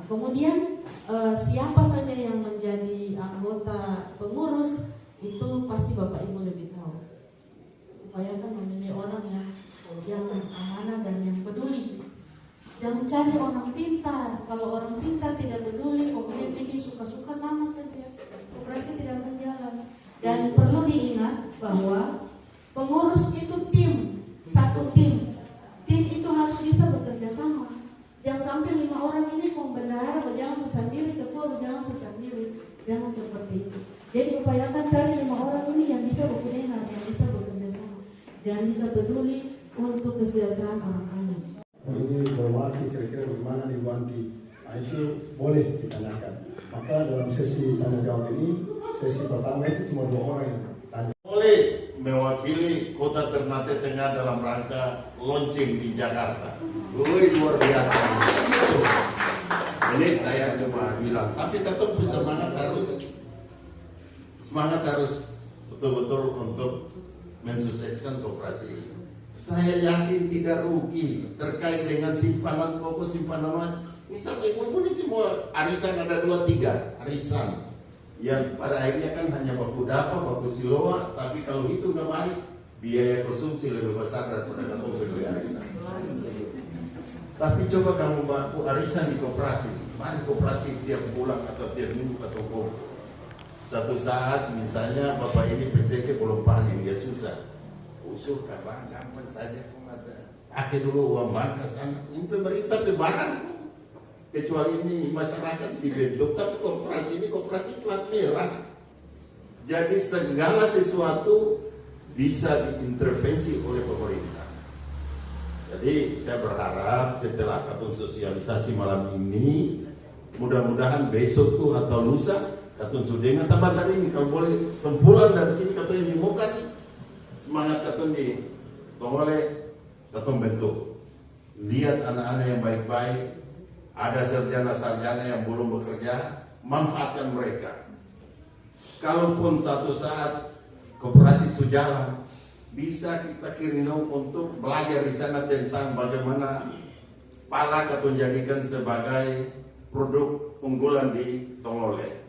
kemudian siapa saja yang menjadi anggota pengurus itu pasti Bapak Ibu lebih tahu. Upayakan memilih orang yang amanah dan yang peduli. Jangan cari orang pintar. Kalau orang pintar tidak peduli, kemudian dia suka-suka sama saja, koperasi tidak akan jalan. Dan perlu diingat bahwa pengurus itu tim, satu tim. Tim itu harus bisa bekerja sama. Jangan sampai 5 orang ini pembendahara, jangan sendiri, ketua jangan sendiri, jangan seperti itu. Jadi upayakan cari 5 orang ini yang bisa bekerja, yang bisa bekerja sama, yang bisa peduli untuk kesejahteraan orang lain. Ini berarti kira-kira bagaimana dibantu, itu boleh ditanyakan. Maka dalam sesi tanya jawab ini, sesi pertama itu cuma 2 orang yang tanya. Boleh mewakili Kota Ternate Tengah dalam rangka launching di Jakarta. Luar biasa. Ini saya cuma bilang, tapi tetap semangat harus betul-betul untuk mensukseskan koperasi ini. Saya yakin tidak rugi terkait dengan simpanan pokok, simpanan emas. Misalnya ini semua arisan ada 2-3 arisan yang pada akhirnya kan hanya baku dapat, baku siloa, tapi kalau itu nggak balik, biaya konsumsi lebih besar daripada kamu beli arisan. Tapi coba kamu baku arisan di koperasi, mari koperasi tiap bulan atau tiap minggu atau toko. Satu saat misalnya bapak ini PCK belum panen, dia susah. Usul kapan saja pakai dulu uang bank ke sana. Ini pemerintah barang, kecuali ini masyarakat dibentuk, tapi koperasi ini koperasi plat merah. Jadi segala sesuatu bisa diintervensi oleh pemerintah. Jadi saya berharap setelah katun sosialisasi malam ini, mudah-mudahan besok tuh atau lusa katun sudah sahabat hari ini kalau boleh kumpulan dari sini katun yang dimuka nih. Semangat katun di Tongole, katun bentuk. Lihat anak-anak yang baik-baik, ada sarjana-sarjana yang belum bekerja, manfaatkan mereka. Kalaupun satu saat koperasi sujalan, bisa kita kirim untuk belajar di sana tentang bagaimana pala katun jadikan sebagai produk unggulan di Tongole.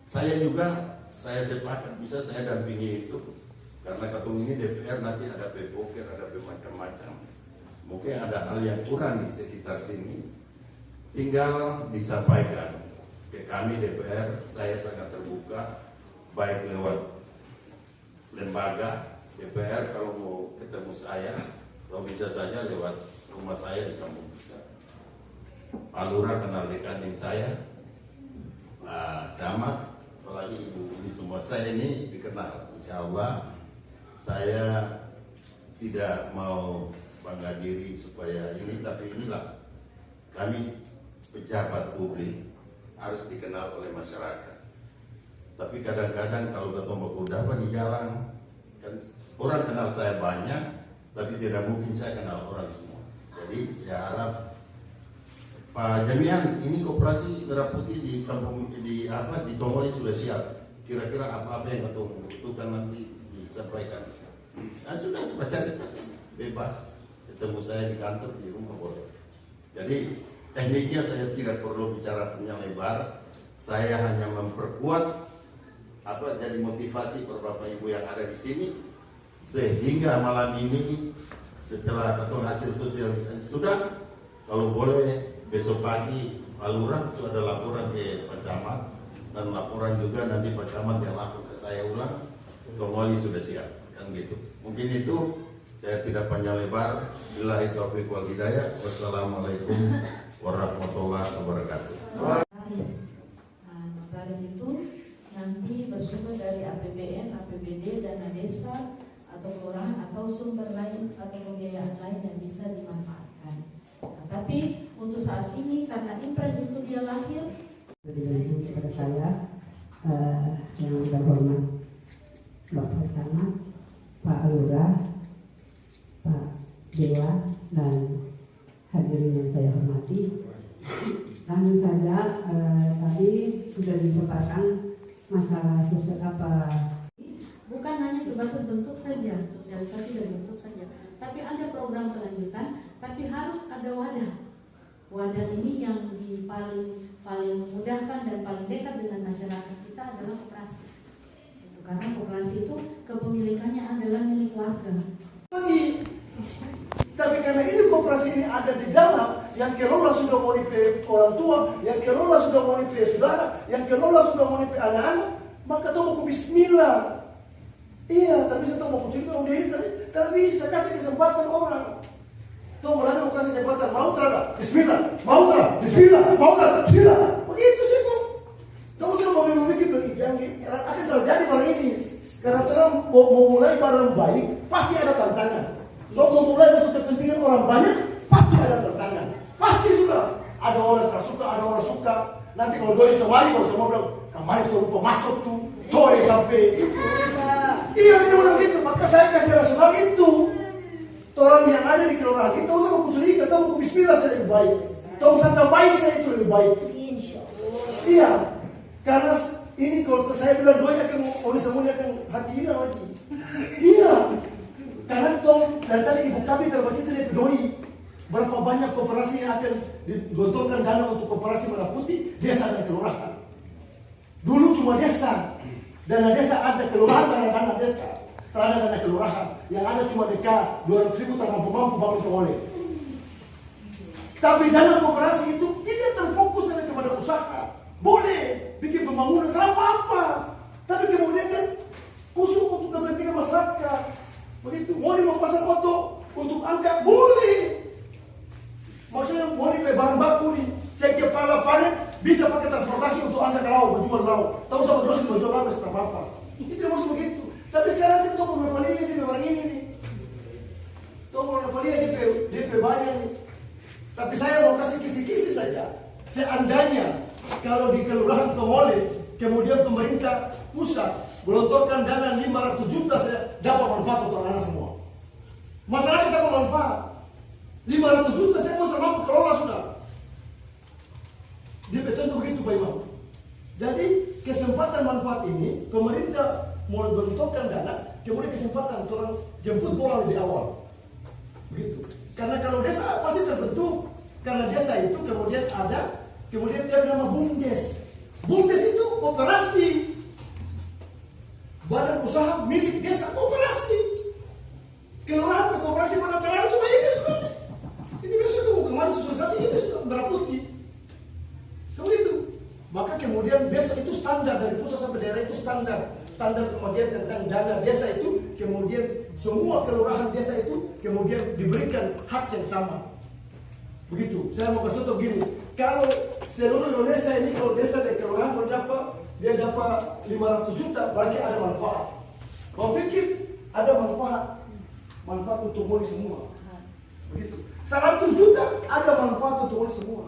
Saya sepakat bisa saya dampingi itu. Karena katun ini DPR nanti ada pepoker, ada macam-macam. Mungkin ada hal yang kurang di sekitar sini. Tinggal disampaikan ke kami DPR, saya sangat terbuka, baik lewat lembaga DPR kalau mau ketemu saya, kalau bisa saja lewat rumah saya di Kampung Bisa. Pak Lurah kenal dekatin saya, Pak Camat, apalagi ibu ini semua saya ini dikenal, insya Allah. Saya tidak mau bangga diri supaya ini, tapi inilah kami pejabat publik harus dikenal oleh masyarakat. Tapi kadang-kadang kalau ketemu dapat di jalan, kan orang kenal saya banyak, tapi tidak mungkin saya kenal orang semua. Jadi saya harap Pak Jamian, ini koperasi merah putih di kampung di Tongole sudah siap. Kira-kira apa yang ketemu butuhkan nanti disampaikan. Nah, sudah baca di kasih bebas, ketemu saya di kantor, di rumah boleh. Jadi tekniknya saya tidak perlu bicara panjang lebar, saya hanya memperkuat jadi motivasi per bapak ibu yang ada di sini, sehingga malam ini setelah ketemu hasil sosialisasi sudah, kalau boleh besok pagi Pak Lurah itu ada laporan ke Pak Camat dan laporan juga nanti Pak Camat yang lapor ke saya ulang, Tongoli sudah siap. Gitu. Mungkin itu saya tidak panjang lebar. Billahi taufiq wal hidayah. Wassalamualaikum warahmatullahi wabarakatuh. Notaris itu nanti bersumber dari APBN, APBD, dana desa atau kelurahan atau sumber lain atau pembiayaan lain yang bisa dimanfaatkan. Nah, tapi untuk saat ini karena impres itu dia lahir. Kepada saya yang terhormat Bapak Camat, Pak Lurah, Pak Dewa, dan hadirin yang saya hormati. Langsung saja tadi sudah dipaparkan masalah sosial apa. Bukan hanya sebatas bentuk saja, sosialisasi dan bentuk saja, tapi ada program kelanjutan, tapi harus ada wadah. wadah ini yang paling memudahkan dan paling dekat dengan masyarakat kita adalah koperasi. Karena koperasi itu kepemilikannya adalah milik warga. Tapi karena ini koperasi ini ada di dalam, yang kelola sudah mau nipe orang tua, yang kelola sudah mau nipe saudara, yang kelola sudah mau nipe anak-anak, maka tuh mau bismillah. Iya, tapi saya tuh mau cerita udah ini tapi bisa kasih kesempatan orang. Tuh mereka mau kasih kesempatan, mau terada, bismillah, mau terada, bismillah, mau terada, bismillah. Begitu sih kok. Tahu saya mau memikir yang akan terjadi pada ini. Karena orang mau mulai barang baik, pasti ada tantangan. Kalau mau mulai untuk kepentingan orang banyak, pasti ada tantangan. Pasti sudah. Ada orang tak suka, ada orang suka. Nanti kalau doi kemari, kalau semua bilang, kemarin tuh pemasok tuh, sore sampai. Iya, dia bilang gitu. Maka saya kasih rasional itu. Orang yang ada di kelurahan kita, usah mau curiga, tahu mau bismillah saya lebih baik. Tahu sangka baik saya itu lebih baik. Iya. Karena ini kalau saya bilang doi akan mau semuanya akan hati ini lagi. Iya. Karena dan tadi ibu kami terbaca dari doi berapa banyak koperasi yang akan digotongkan dana untuk koperasi merah putih desa dan kelurahan. Dulu cuma desa, dana desa ada, kelurahan dana desa, dana kelurahan yang ada cuma DK 200.000 tak mampu bangun oleh. Tapi dana koperasi itu tidak terfokus hanya kepada usaha. Boleh bikin pembangunan, kenapa apa? Tapi kemudian kan khusus untuk kepentingan masyarakat. Begitu, mau pasang foto untuk angkat, boleh. Maksudnya mau bahan baku nih, cek kepala panen, bisa pakai transportasi untuk angkat ke laut, berjual laut. Tahu sama terus berjual laut, setelah apa? Itu maksud begitu. Tapi sekarang kita mau normalinya di barang ini nih. Tahu mau normalinya DP banyak nih. Tapi saya mau kasih kisi-kisi saja. Seandainya kalau di Kelurahan Tongole, kemudian pemerintah pusat gelontorkan dana 500 juta, saya dapat manfaat untuk anak semua. Masyarakat dapat manfaat. 500 juta saya bisa mampu kelola sudah. Dia contoh begitu Pak Imam. Jadi kesempatan manfaat ini pemerintah mau gelontorkan dana, kemudian kesempatan untuk orang jemput bola lebih awal. Begitu. Karena kalau desa pasti terbentuk. Karena desa itu kemudian ada, kemudian dia bernama BUMDes. BUMDes itu koperasi. Badan usaha milik desa, koperasi. Kelurahan koperasi pada terlalu cuma ini sudah. Ini besok itu mau kemarin sosialisasi ini sudah merah putih. Begitu. Maka kemudian besok itu standar dari pusat sampai daerah itu standar kemudian tentang dana desa itu, kemudian semua kelurahan desa itu kemudian diberikan hak yang sama. Begitu. Saya mau kasih contoh gini. Kalau seluruh Indonesia ini kalau desa dan kelurahan dia dapat 500 juta, berarti ada manfaat. Kau pikir ada manfaat untuk mulai semua. Begitu. 100 juta ada manfaat untuk mulai semua.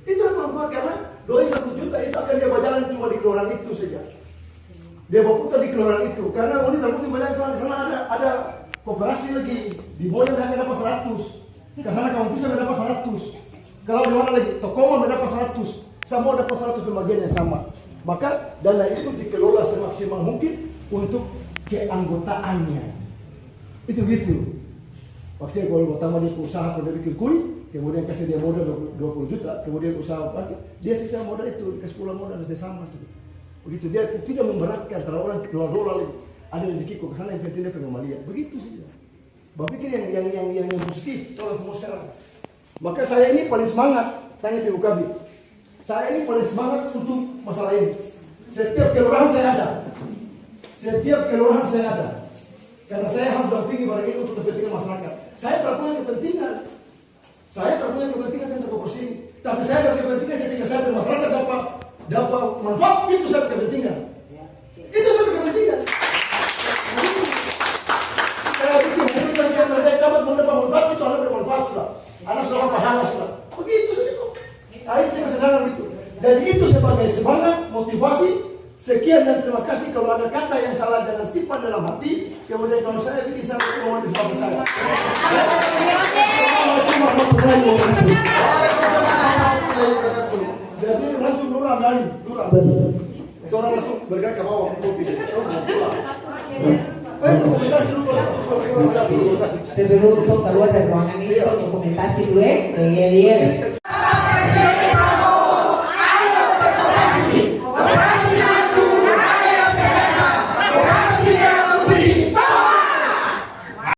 Itu ada manfaat karena doi 1 juta itu akan dia berjalan cuma di kelurahan itu saja. Dia berputar di kelurahan itu karena ini terbukti banyak di sana ada koperasi lagi di Boyan mereka dapat 100. Ke sana kamu bisa mendapat 100. Kalau di mana lagi Tokoma mendapat 100. Semua dapat 100 pembagian yang sama. Maka dana itu dikelola semaksimal mungkin untuk keanggotaannya. Itu gitu. Maksudnya kalau pertama dia usaha pada bikin kulit, kemudian kasih dia modal 20 juta, kemudian usaha lagi, dia sisa modal itu dikasih pula modal dia sama sih. Begitu dia tidak memberatkan kalau orang dolar lagi. Ada rezeki kok karena yang penting dia pengembalian. Begitu sih. Bapak pikir yang positif kalau semua sekarang. Maka saya ini paling semangat tanya di UKB. Saya ini paling semangat untuk masalah ini. Setiap kelurahan saya ada. Karena saya harus dampingi barang ini untuk kepentingan masyarakat. Saya tak punya kepentingan tentang koperasi. Tapi saya ada kepentingan ketika saya masyarakat dapat manfaat, itu saya kepentingan. Itu saya kepentingan. Saya pikir saya dapat manfaat itu anak bermanfaat sudah. Anak sudah pahala sudah. Begitu saja kok. Itu sederhana begitu. Jadi itu sebagai semangat, motivasi. Sekian dan terima kasih. Kalau ada kata yang salah jangan simpan dalam hati. Kemudian kalau saya bikin salah itu mohon dimaafkan saya. Jadi langsung lurah dari lurah. Orang langsung bergerak ke bawah. Dokumentasi dulu. Sebelum untuk keluar dari ruangan ini untuk dokumentasi dulu ya. Iya.